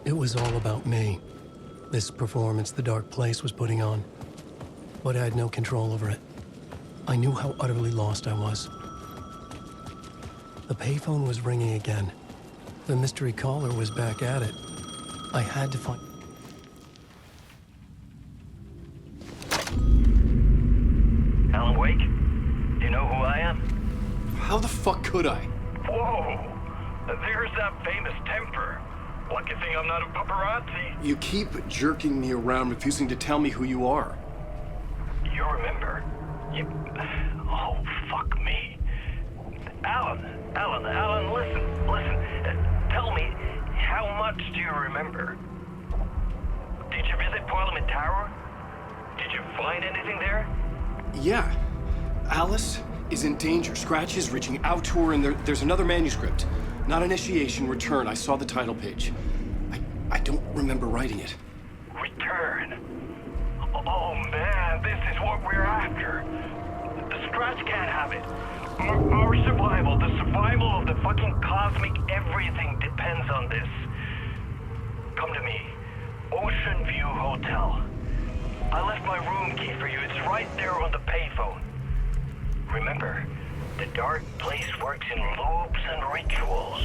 It was all about me. This performance the dark place was putting on. But I had no control over it. I knew how utterly lost I was. The payphone was ringing again. The mystery caller was back at it. I had to find... Alan Wake? Do you know who I am? How the fuck could I? Whoa! There's that famous temper. Lucky thing I'm not a paparazzi. You keep jerking me around, refusing to tell me who you are. You remember? Oh, fuck me. Alan, listen. Tell me, how much do you remember? Did you visit Parliament Tower? Did you find anything there? Yeah. Alice is in danger. Scratch is reaching out to her, and there's another manuscript. Not initiation, return. I saw the title page. I don't remember writing it. Return? Oh man, this is what we're after. The Scratch can't have it. Our survival, the survival of the fucking cosmic everything depends on this. Come to me. Ocean View Hotel. I left my room key for you. It's right there on the payphone. Remember, the dark place works in loops and rituals.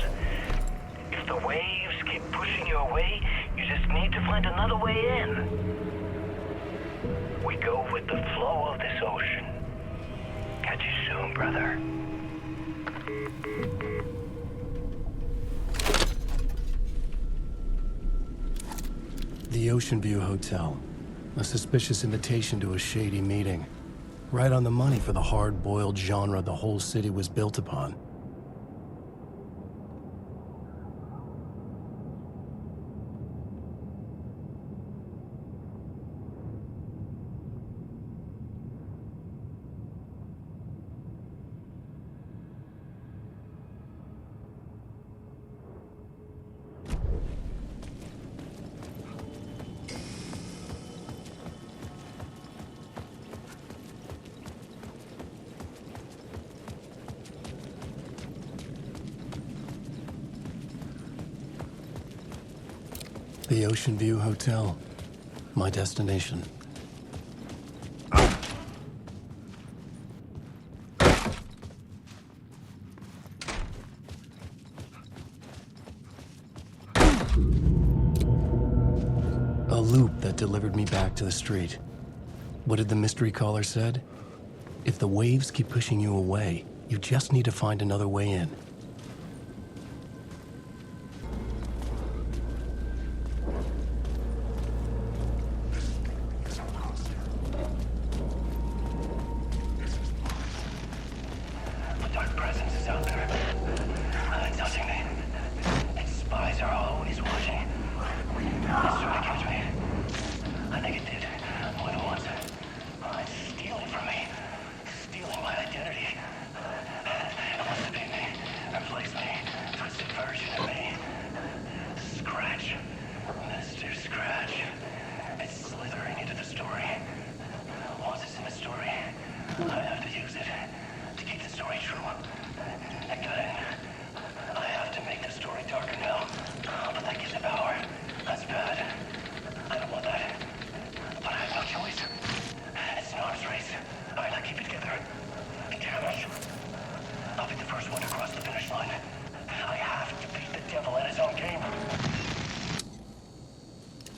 If the waves keep pushing you away, you just need to find another way in. We go with the flow of this ocean. Catch you soon, brother. The Ocean View Hotel. A suspicious invitation to a shady meeting. Right on the money for the hard-boiled genre the whole city was built upon. The Ocean View Hotel. My destination. A loop that delivered me back to the street. What did the mystery caller said? If the waves keep pushing you away, you just need to find another way in.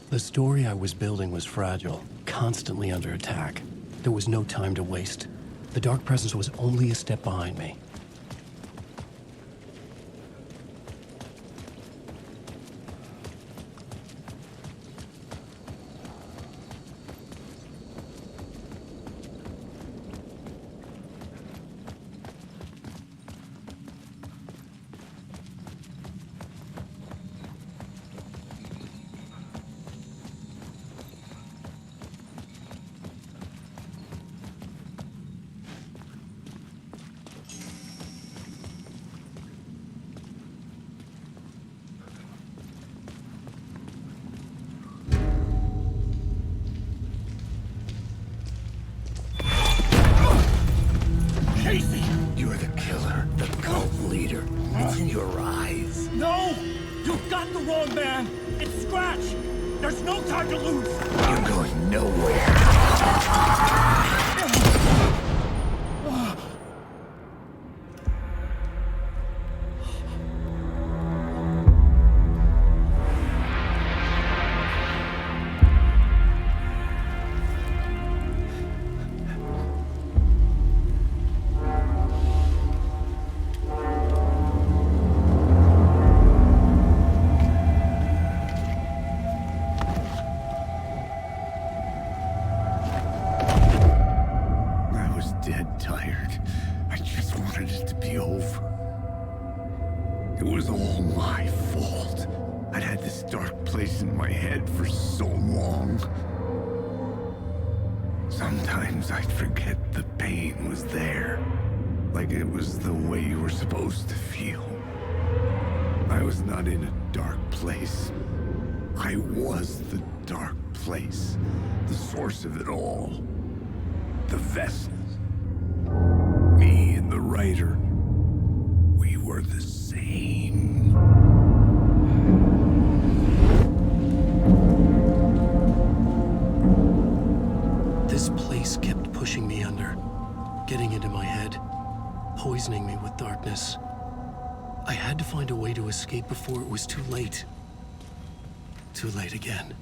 The story I was building was fragile, constantly under attack. There was no time to waste. The dark presence was only a step behind me. You're the killer, the cult leader. It's in your eyes. No! You've got the wrong man! It's Scratch! There's no time to lose! You're going nowhere. Dead tired. I just wanted it to be over. It was all my fault. I'd had this dark place in my head for so long. Sometimes I'd forget the pain was there. Like it was the way you were supposed to feel. I was not in a dark place. I was the dark place. The source of it all. The vessel. Me and the writer, we were the same. This place kept pushing me under, getting into my head, poisoning me with darkness. I had to find a way to escape before it was too late. Too late again.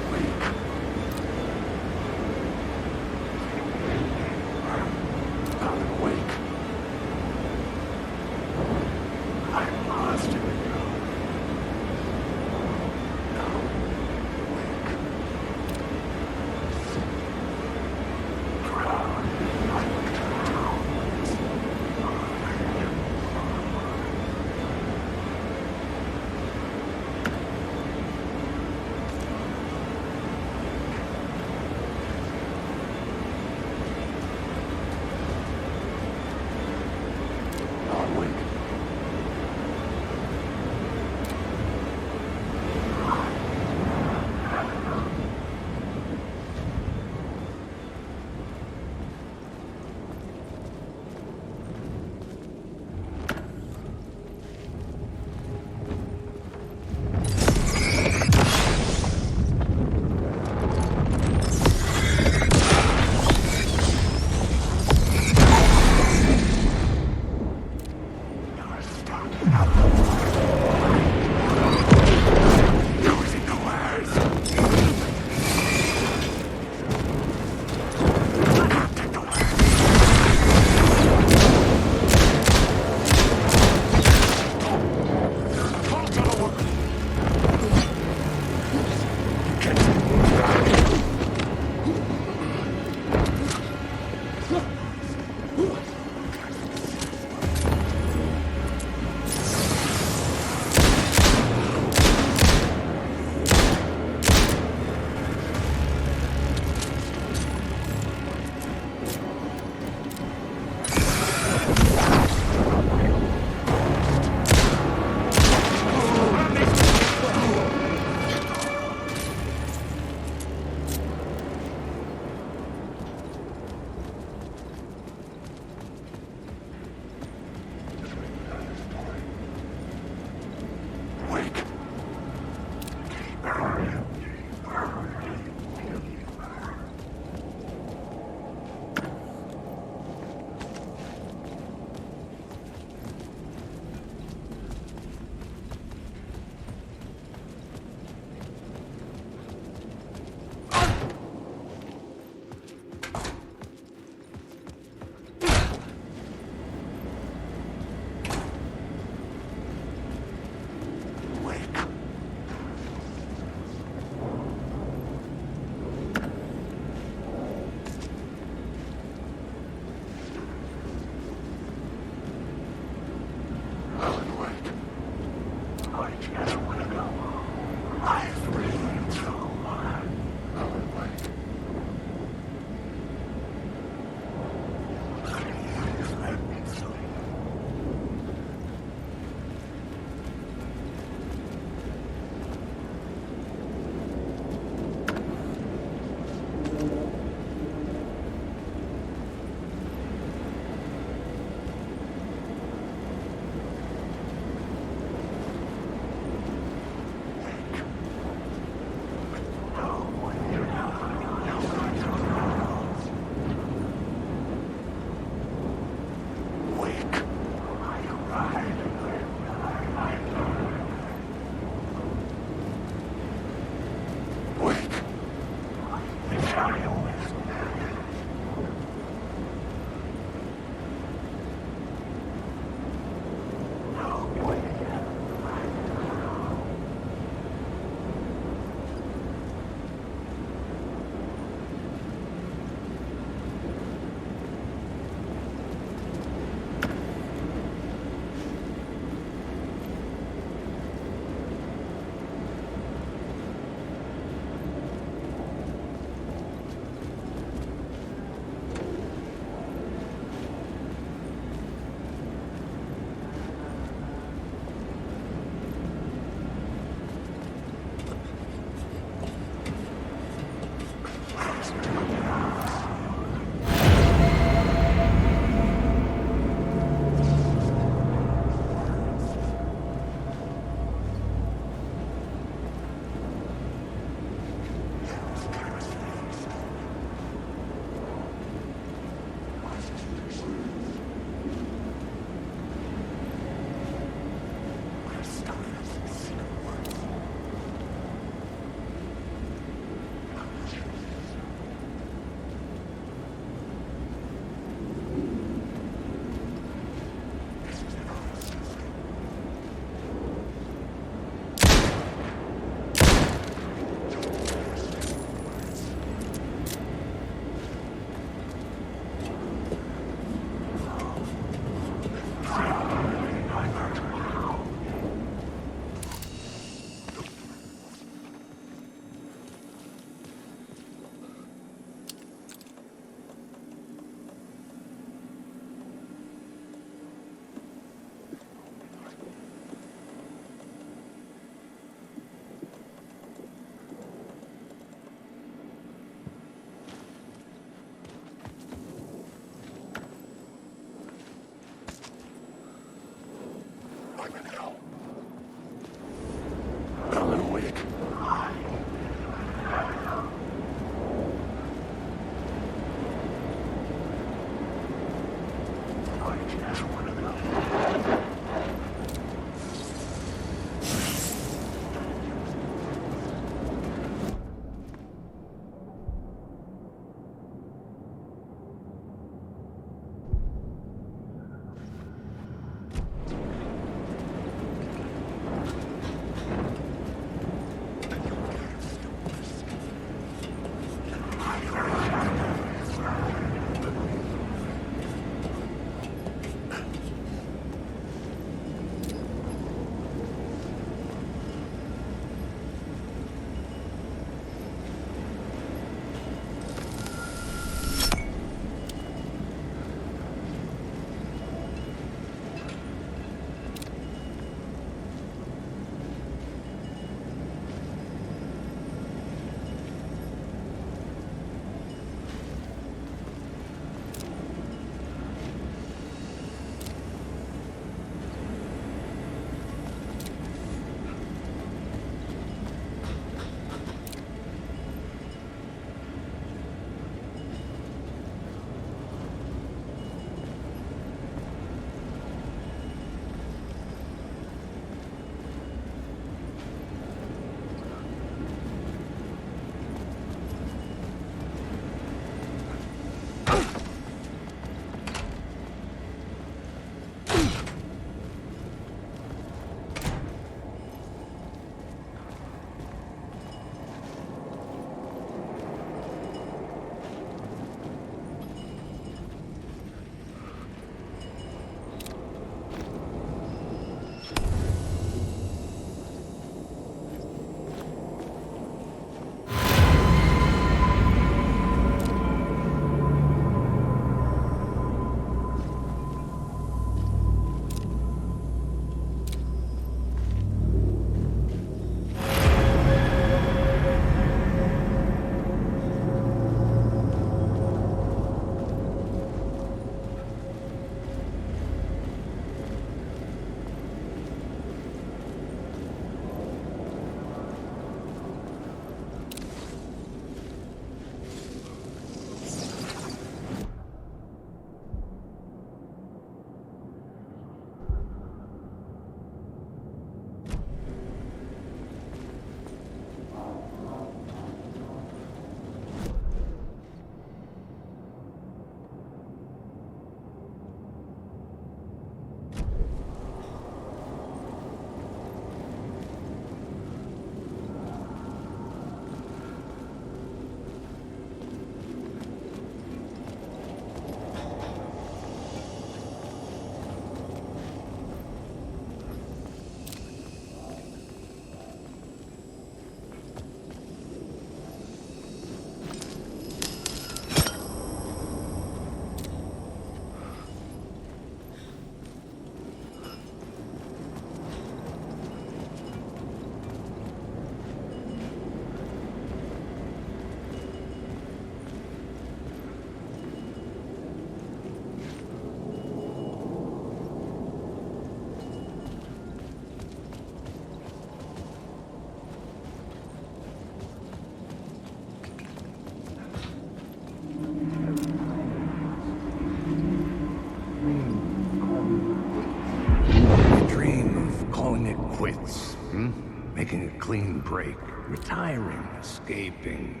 Making a clean break, retiring, escaping,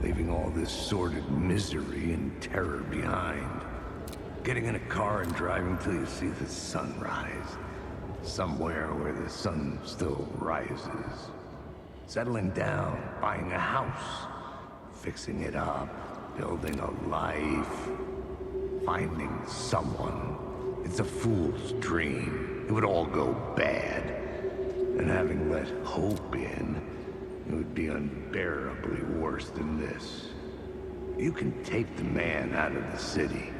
leaving all this sordid misery and terror behind. Getting in a car and driving till you see the sun rise. Somewhere where the sun still rises. Settling down, buying a house, fixing it up, building a life, finding someone. It's a fool's dream. It would all go bad. And having let hope in, it would be unbearably worse than this. You can take the man out of the city,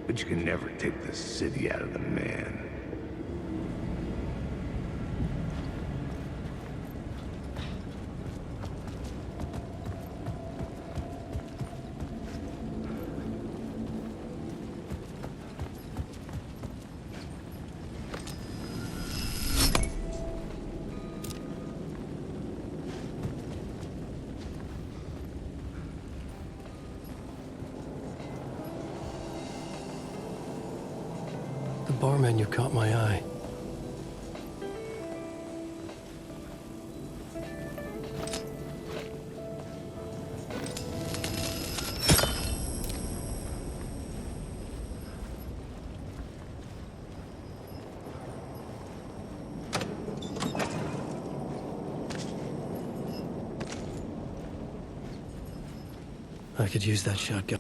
but you can never take the city out of the man. The bar menu caught my eye. I could use that shotgun.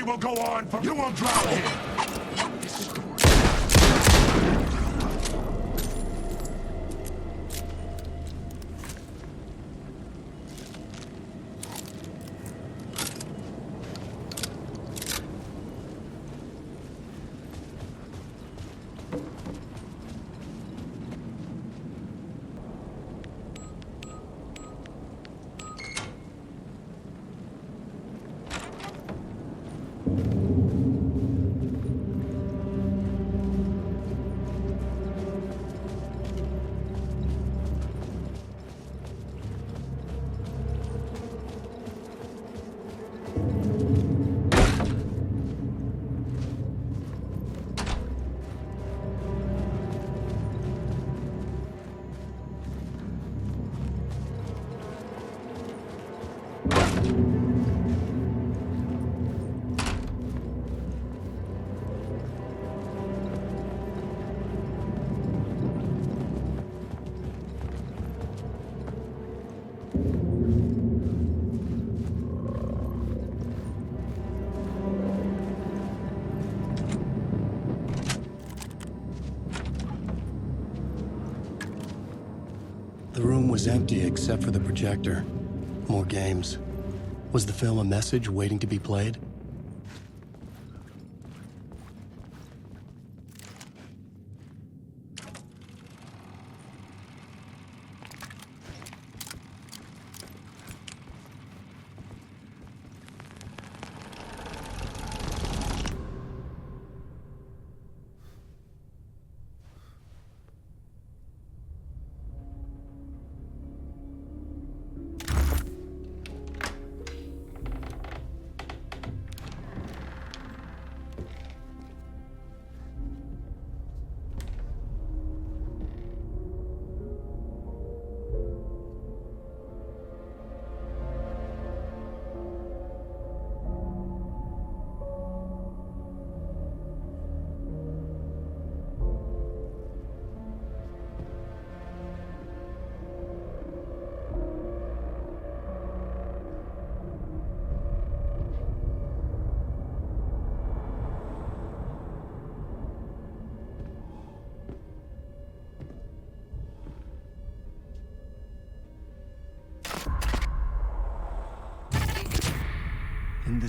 Will go on from you will drown here. The room was empty except for the projector. More games. Was the film a message waiting to be played?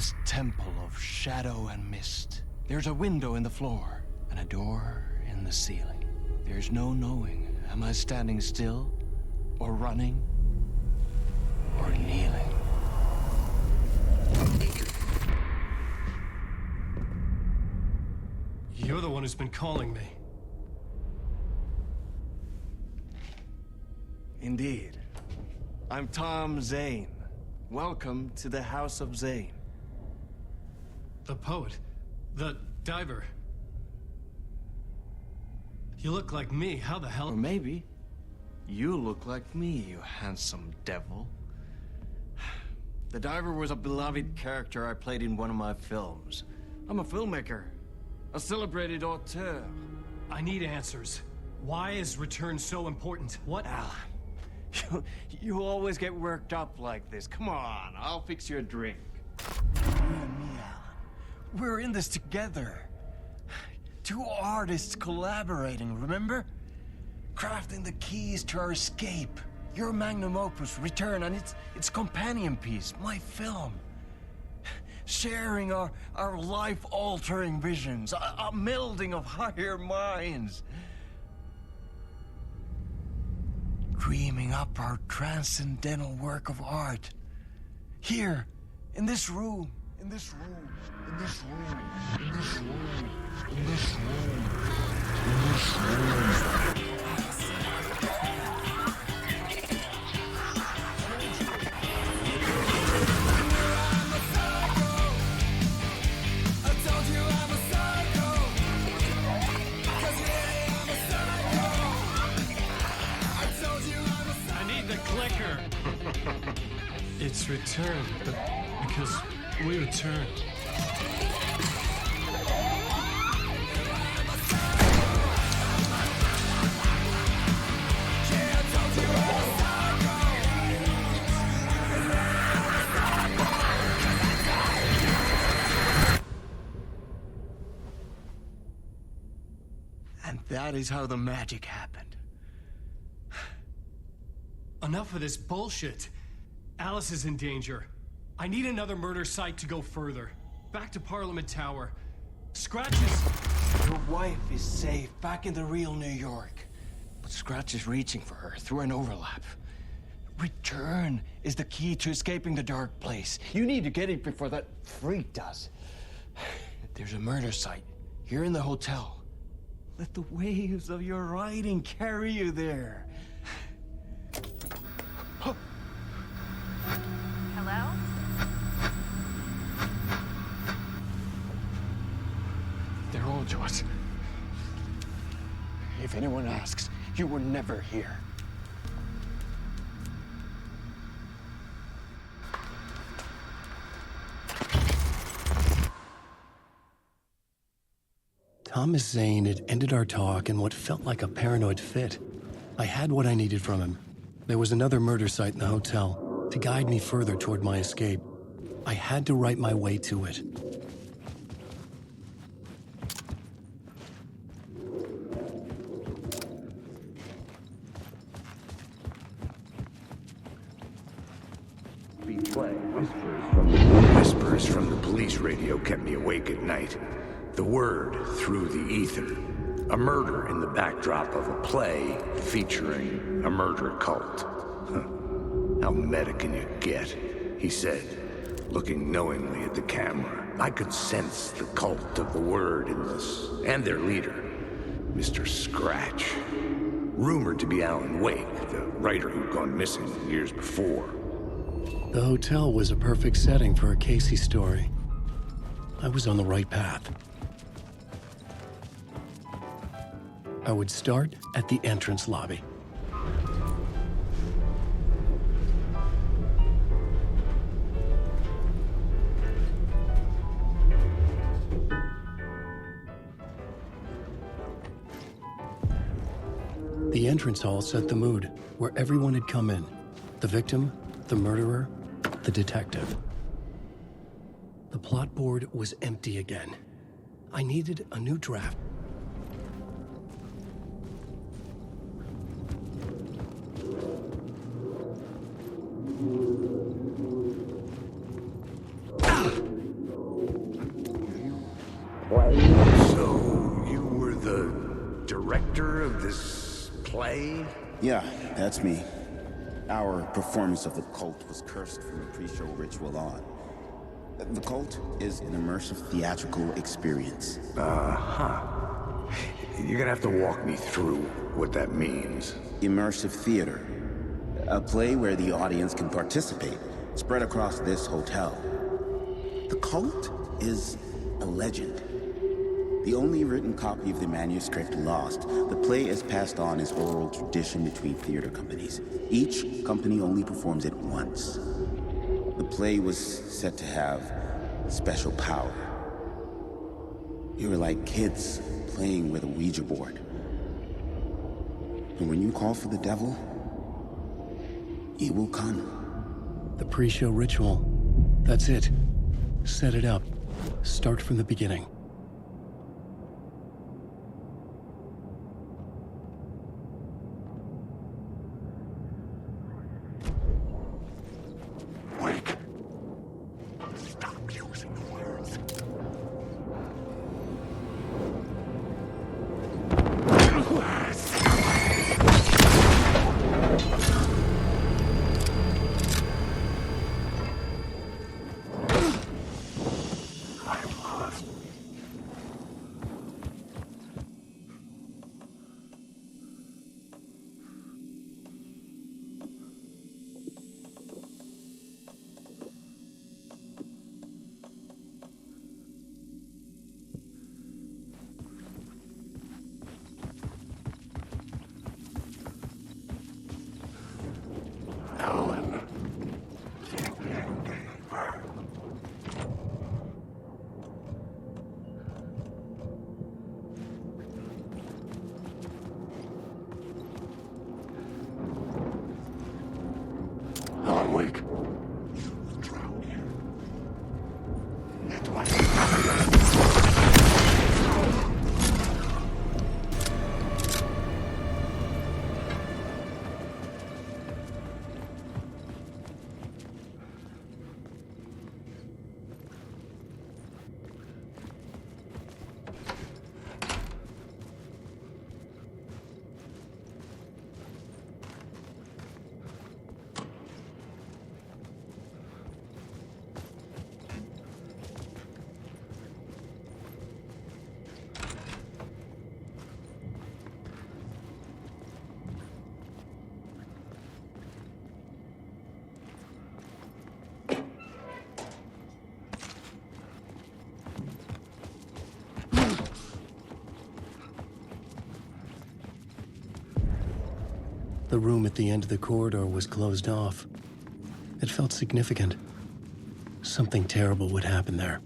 this temple of shadow and mist. There's a window in the floor and a door in the ceiling. There's no knowing, am I standing still, or running, or kneeling? You're the one who's been calling me. Indeed. I'm Tom Zane. Welcome to the House of Zane. The poet. The diver. You look like me. How the hell? Or maybe you look like me, you handsome devil. The diver was a beloved character I played in one of my films. I'm a filmmaker, a celebrated auteur. I need answers. Why is Return so important? What? Alan, you always get worked up like this. Come on, I'll fix you a drink. You and me, Alan. We're in this together. Two artists collaborating, remember? Crafting the keys to our escape. Your magnum opus, Return, and its companion piece, my film. Sharing our life-altering visions, a melding of higher minds. Dreaming up our transcendental work of art. Here, in this room, in this room, in this room, in this room, in this room, in this room. It's Return, but because we return. And that is how the magic happened. Enough of this bullshit. Alice is in danger. I need another murder site to go further. Back to Parliament Tower. Scratch is... Your wife is safe, back in the real New York. But Scratch is reaching for her through an overlap. Return is the key to escaping the dark place. You need to get it before that freak does. There's a murder site here in the hotel. Let the waves of your writing carry you there. Hello? They're all yours. If anyone asks, you were never here. Thomas Zane had ended our talk in what felt like a paranoid fit. I had what I needed from him. There was another murder site in the hotel to guide me further toward my escape. I had to write my way to it. Whispers from the police radio kept me awake at night. The word through the ether. A murder in the backdrop of a play featuring a murder cult. Huh. How meta can you get? He said, looking knowingly at the camera. I could sense the cult of the word in this, and their leader, Mr. Scratch. Rumored to be Alan Wake, the writer who'd gone missing years before. The hotel was a perfect setting for a Casey story. I was on the right path. I would start at the entrance lobby. The entrance hall set the mood, where everyone had come in. The victim, the murderer, the detective. The plot board was empty again. I needed a new draft. So, you were the director of this play? Yeah, that's me. Our performance of The Cult was cursed from the pre-show ritual on. The Cult is an immersive theatrical experience. You're gonna have to walk me through what that means. Immersive theater. A play where the audience can participate, spread across this hotel. The Cult is a legend. The only written copy of the manuscript lost, the play is passed on as oral tradition between theater companies. Each company only performs it once. The play was said to have special power. You were like kids playing with a Ouija board. And when you call for the devil, he will come. The pre-show ritual. That's it. Set it up. Start from the beginning. Wake. Stop using the words. Alan. Alan, wake. Drown here. It's The room at the end of the corridor was closed off. It felt significant. Something terrible would happen there.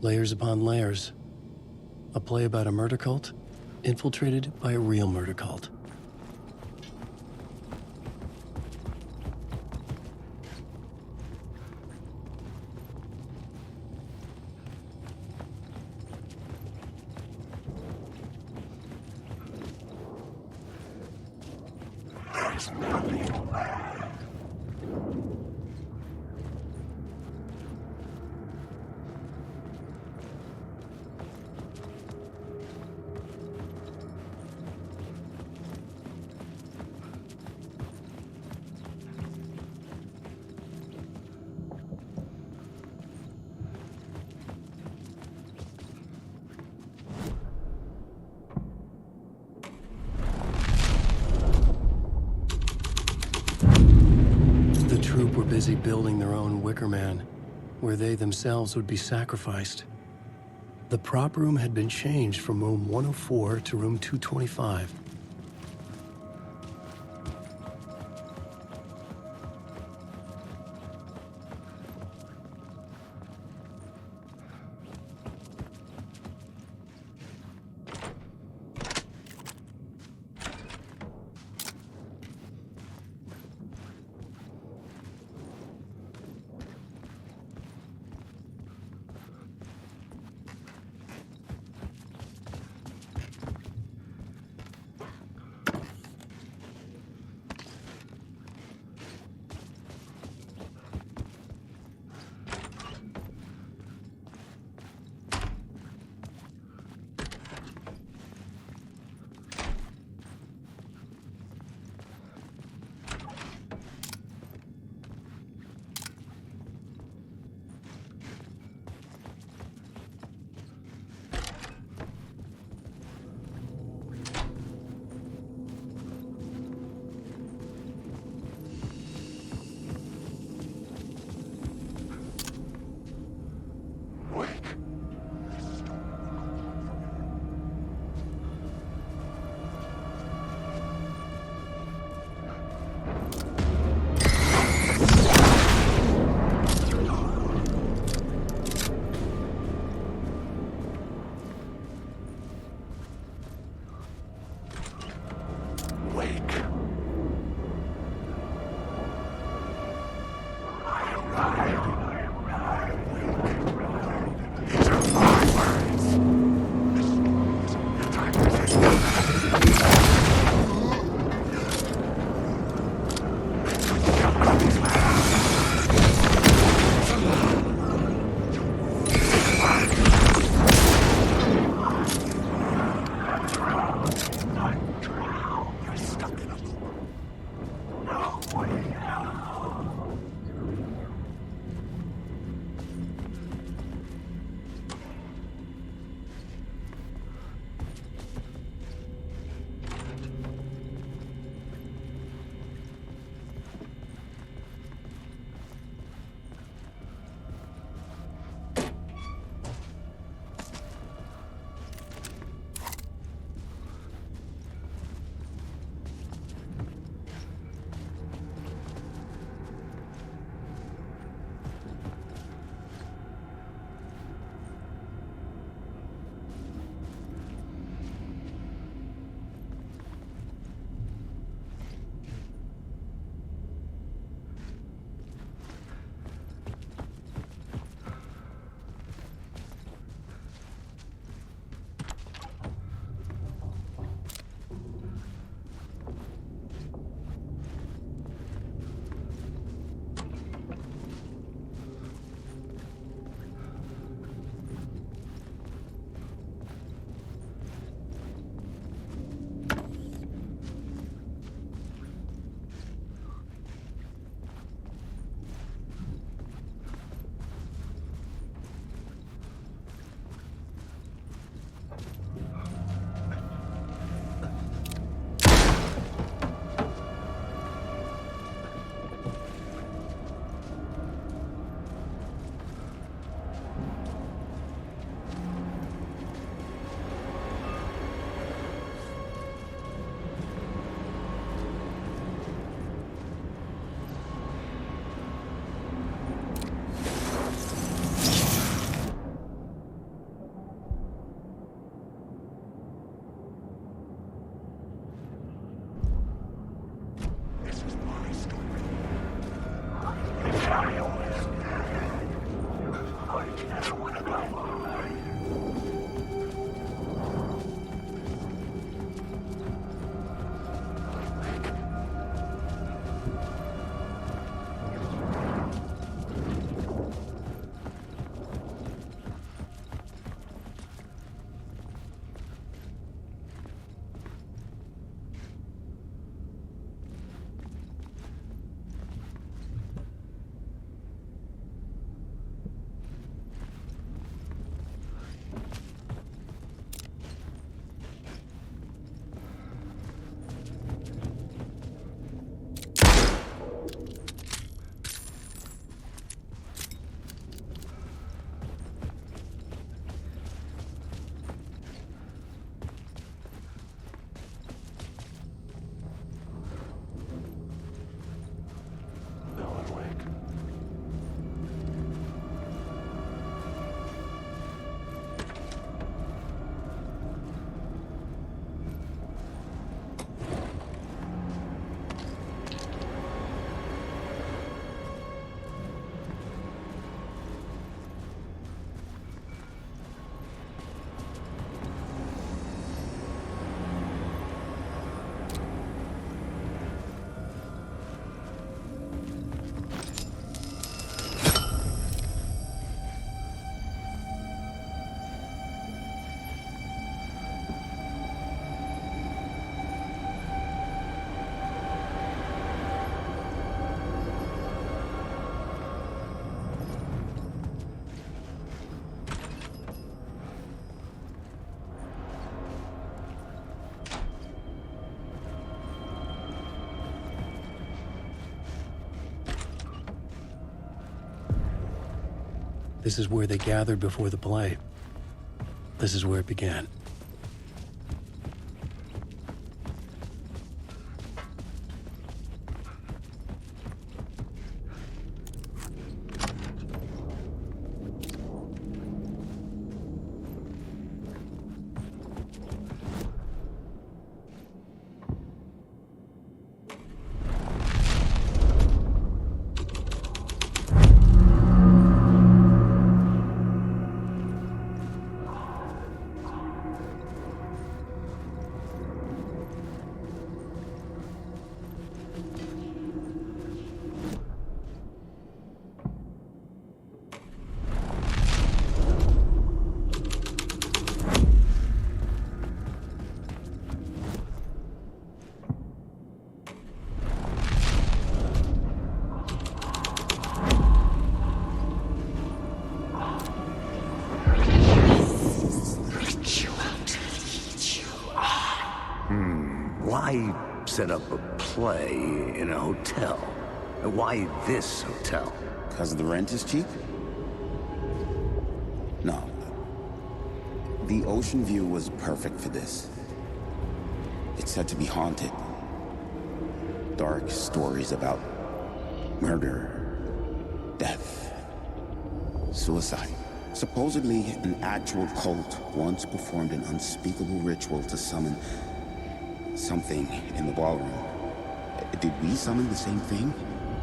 Layers upon layers. A play about a murder cult, infiltrated by a real murder cult. There's nothing left. busy building their own Wicker Man, where they themselves would be sacrificed. The prop room had been changed from room 104 to room 225. This is where they gathered before the play. This is where it began. Why set up a play in a hotel? Why this hotel? Because the rent is cheap? No. The ocean view was perfect for this. It's said to be haunted. Dark stories about murder, death, suicide. Supposedly, an actual cult once performed an unspeakable ritual to summon something in the ballroom. Did we summon the same thing?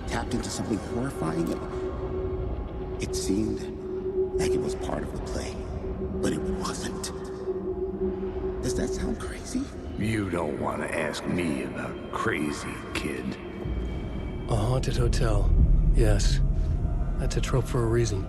Tapped into something horrifying? It seemed like it was part of the play, but it wasn't. Does that sound crazy? You don't want to ask me about crazy, kid. A haunted hotel. Yes. That's a trope for a reason.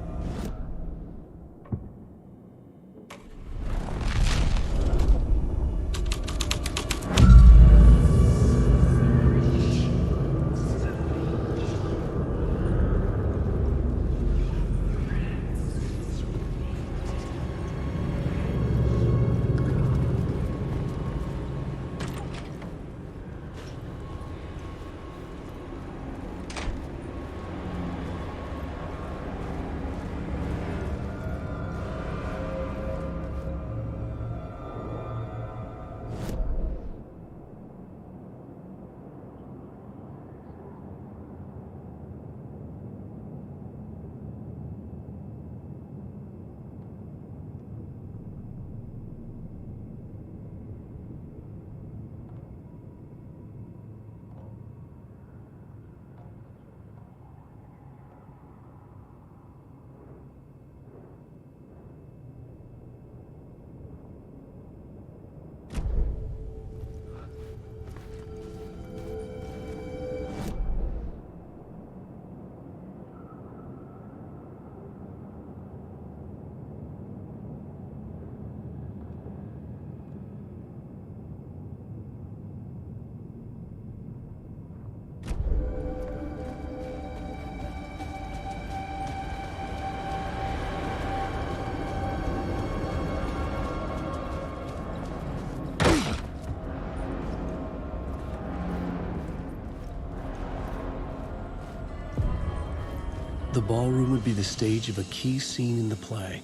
The ballroom would be the stage of a key scene in the play.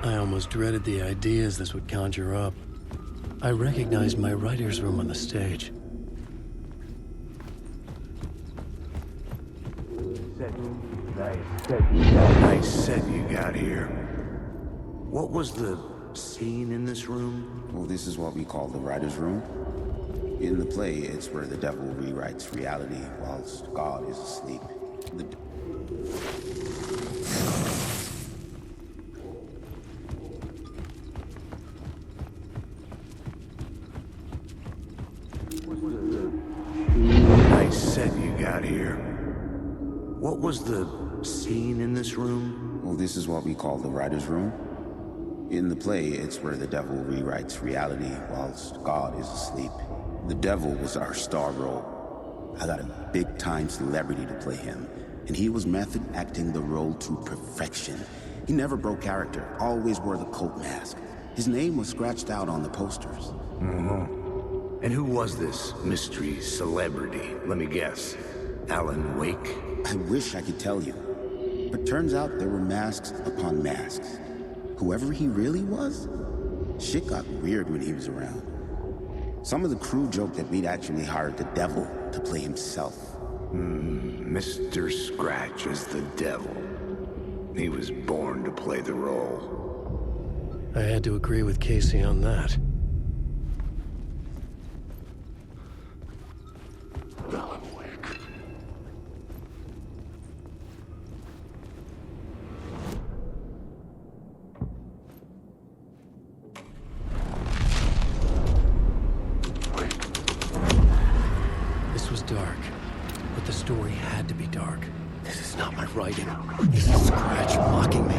I almost dreaded the ideas this would conjure up. I recognized my writer's room on the stage. Setting Nice set you got here. What was the scene in this room? Well, this is what we call the writer's room. In the play, it's where the devil rewrites reality whilst God is asleep. Nice set you got here. What was the scene in this room? Well, this is what we call the writer's room. In the play, it's where the devil rewrites reality whilst God is asleep. The devil was our star role. I got a big-time celebrity to play him, and he was method acting the role to perfection. He never broke character, always wore the coat mask. His name was scratched out on the posters. And who was this mystery celebrity? Let me guess. Alan Wake? I wish I could tell you, but turns out there were masks upon masks. Whoever he really was, shit got weird when he was around. Some of the crew joked that we'd actually hired the devil to play himself. Mr. Scratch is the devil. He was born to play the role. I had to agree with Casey on that. Alan Wake. This was dark, but the story had to be dark. This is not my writing. This is Scratch mocking me.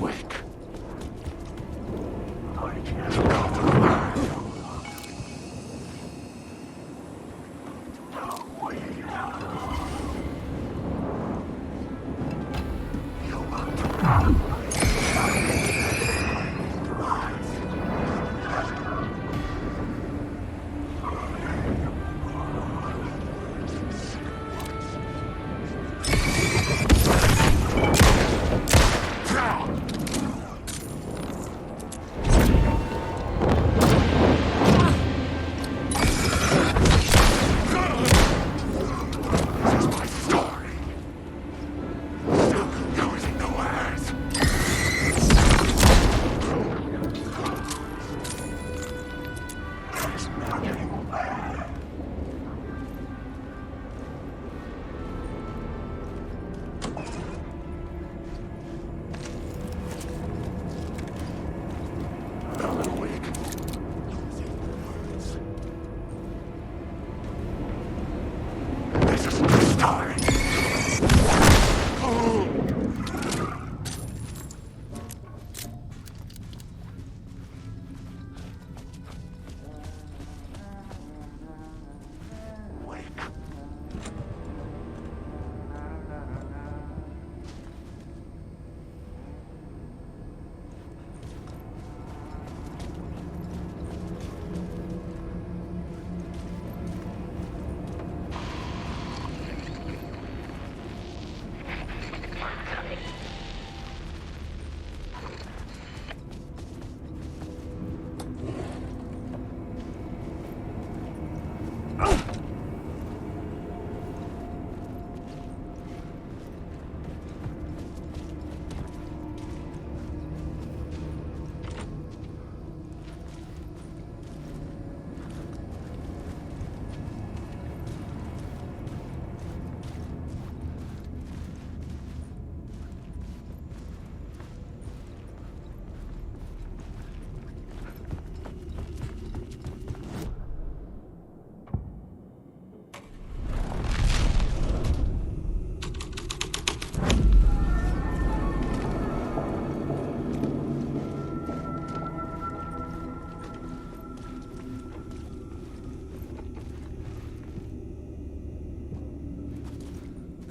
Wake. I can't compromise. No, wait.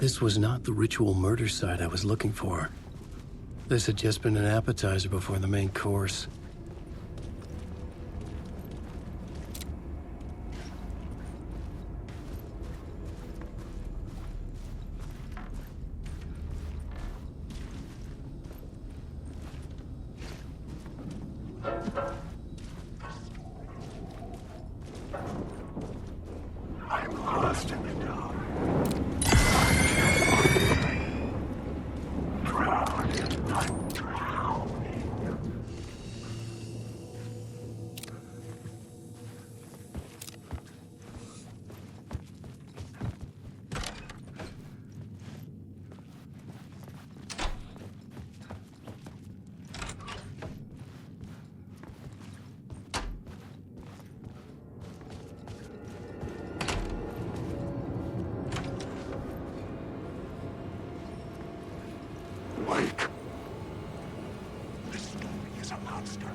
This was not the ritual murder site I was looking for. This had just been an appetizer before the main course. I'm lost in the dark. I'm drowning. Wake. This story is a monster.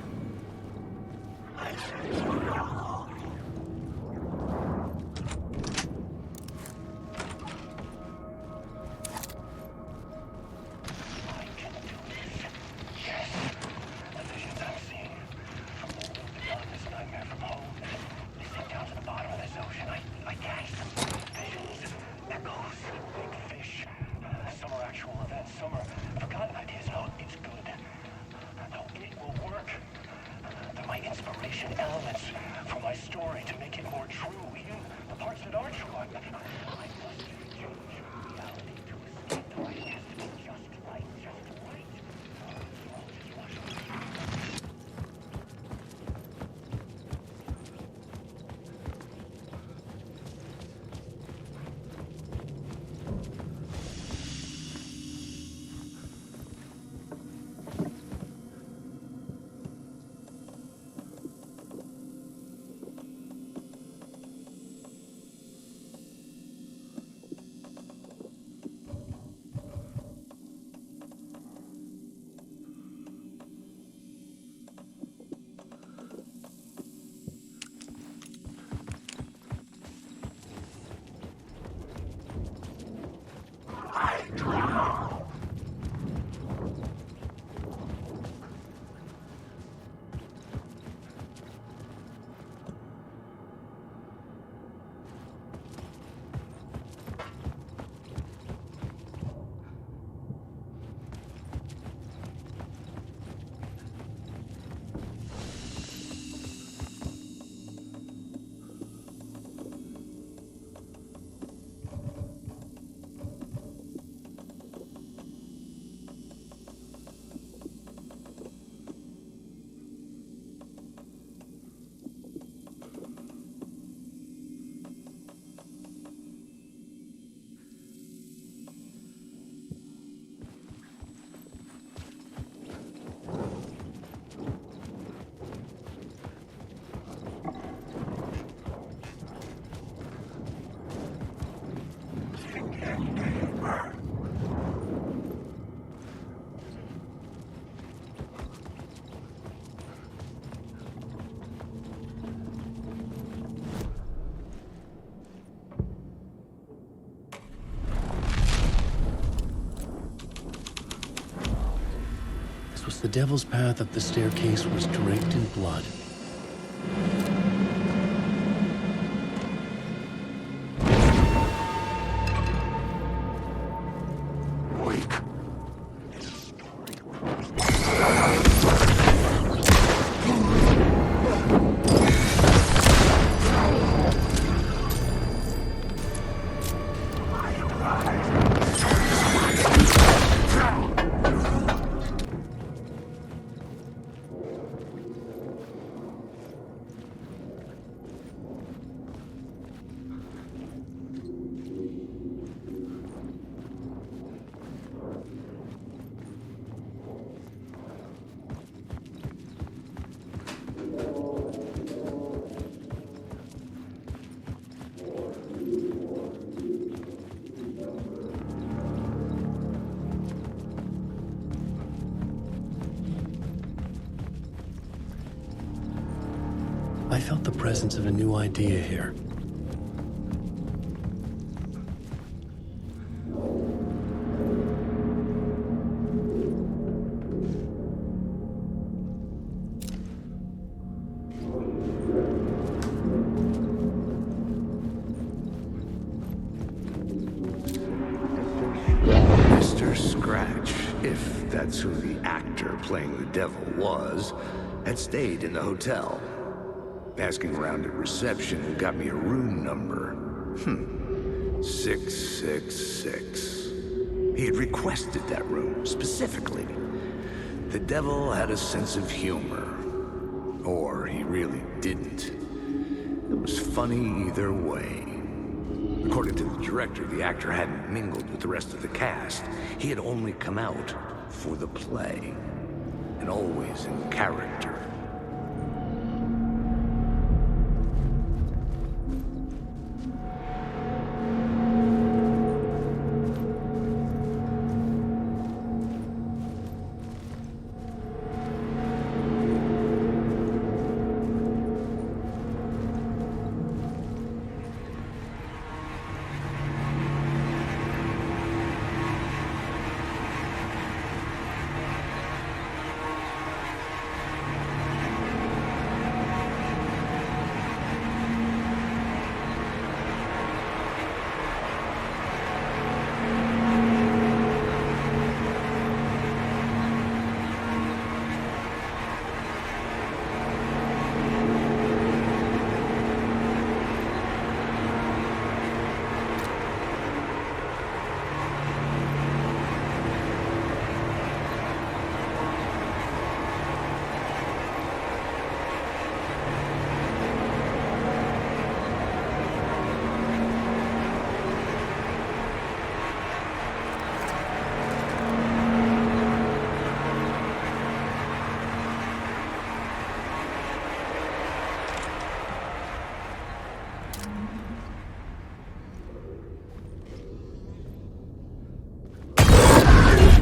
I say so now. I can do this. Yes. The visions I'm seeing from all beyond this nightmare from home. They sink down to the bottom of this ocean. I catch them. Visions, echoes, big fish. Some are actual events, some are forgotten ideas. No, it's good. No, it will work. They're my inspiration elements for my story to make it more true. Even the parts that are true. I must change reality to escape the right. It has to be just right, just right. I'll just watch it. I drown. This was the devil's path up the staircase was draped in blood. Wake. I felt the presence of a new idea here. which, if that's who the actor playing the devil was, had stayed in the hotel. Asking around at reception got me a room number. 666. He had requested that room, specifically. The devil had a sense of humor. Or he really didn't. It was funny either way. According to the director, the actor hadn't mingled with the rest of the cast. He had only come out for the play. And always in character.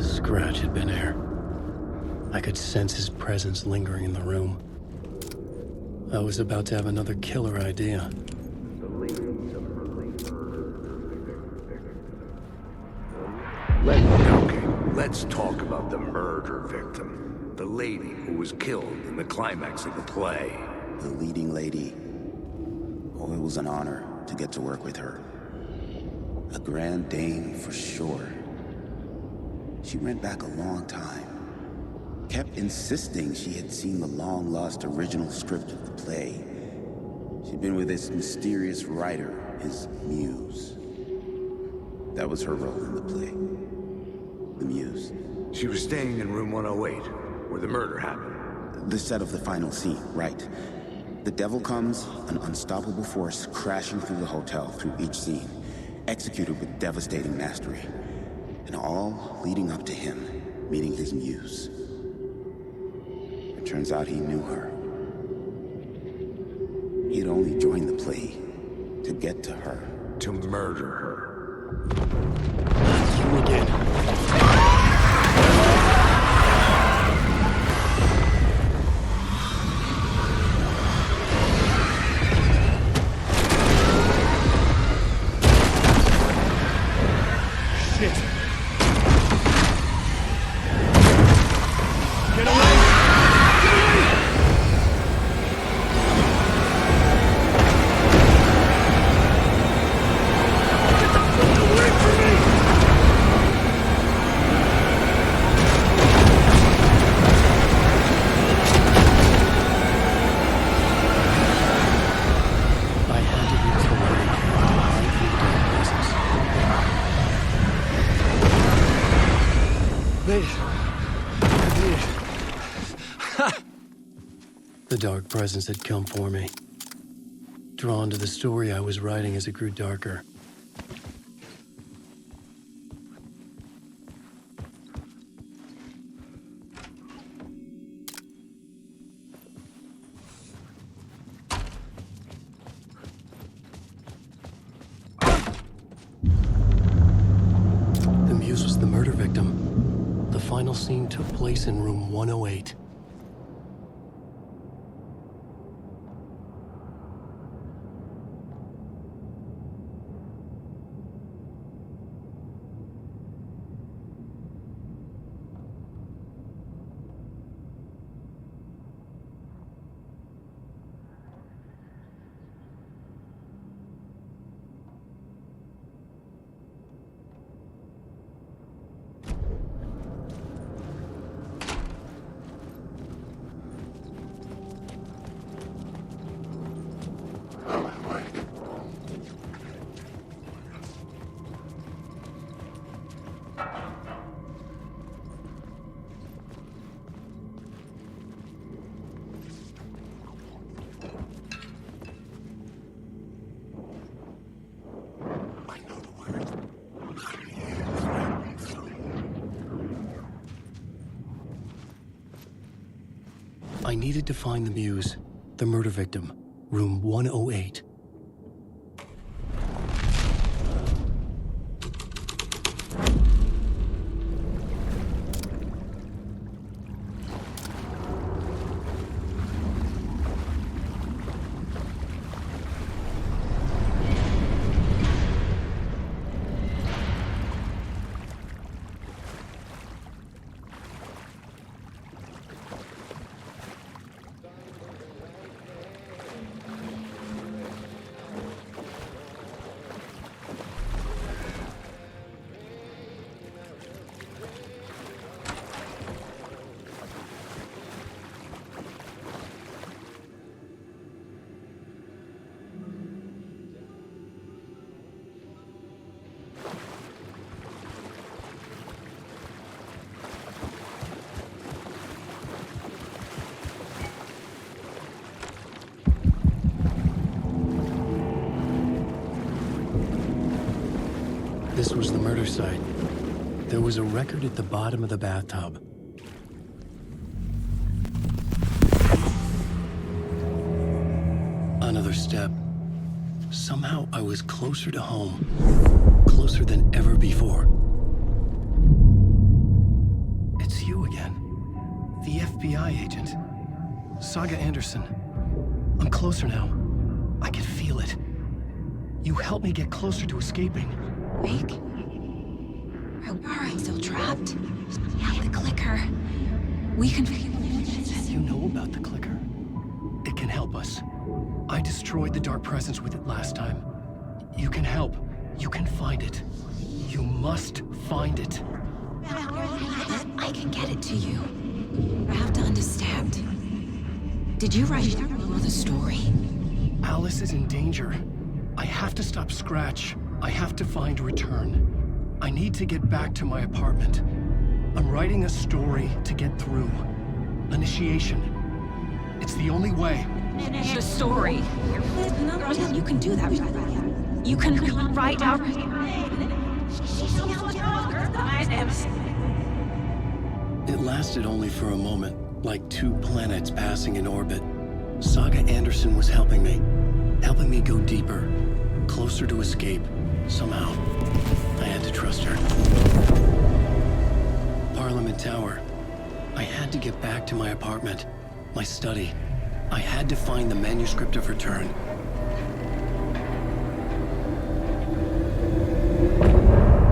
Scratch had been here. I could sense his presence lingering in the room. I was about to have another killer idea. Let's talk about the murder victim. The lady who was killed in the climax of the play. The leading lady. Oh, it was an honor to get to work with her. A grand dame for sure. She went back a long time. Kept insisting she had seen the long-lost original script of the play. She'd been with this mysterious writer, his muse. That was her role in the play. The muse. She was staying in room 108, where the murder happened. The set of the final scene, right. The devil comes, an unstoppable force crashing through the hotel through each scene, executed with devastating mastery. And all leading up to him meeting his muse. It turns out he knew her. He had only joined the play to get to her. To murder her. You again. The dark presence had come for me, drawn to the story I was writing as it grew darker. The muse was the murder victim. The final scene took place in room 108. I needed to find the muse, the murder victim, room 108. This was the murder site. There was a record at the bottom of the bathtub. Another step. Somehow I was closer to home. Closer than ever before. It's you again. The FBI agent. Saga Anderson. I'm closer now. I can feel it. You helped me get closer to escaping. Wake? Are I still trapped? Yeah, the clicker. We can... You know about the clicker. It can help us. I destroyed the dark presence with it last time. You can help. You can find it. You must find it. I can get it to you. I have to understand. Did you write the story? Alice is in danger. I have to stop Scratch. I have to find Return. I need to get back to my apartment. I'm writing a story to get through. Initiation. It's the only way. The story. You can do that. You can write out... It lasted only for a moment, like two planets passing in orbit. Saga Anderson was helping me go deeper, closer to escape. Somehow, I had to trust her. Parliament Tower. I had to get back to my apartment, my study. I had to find the manuscript of Return.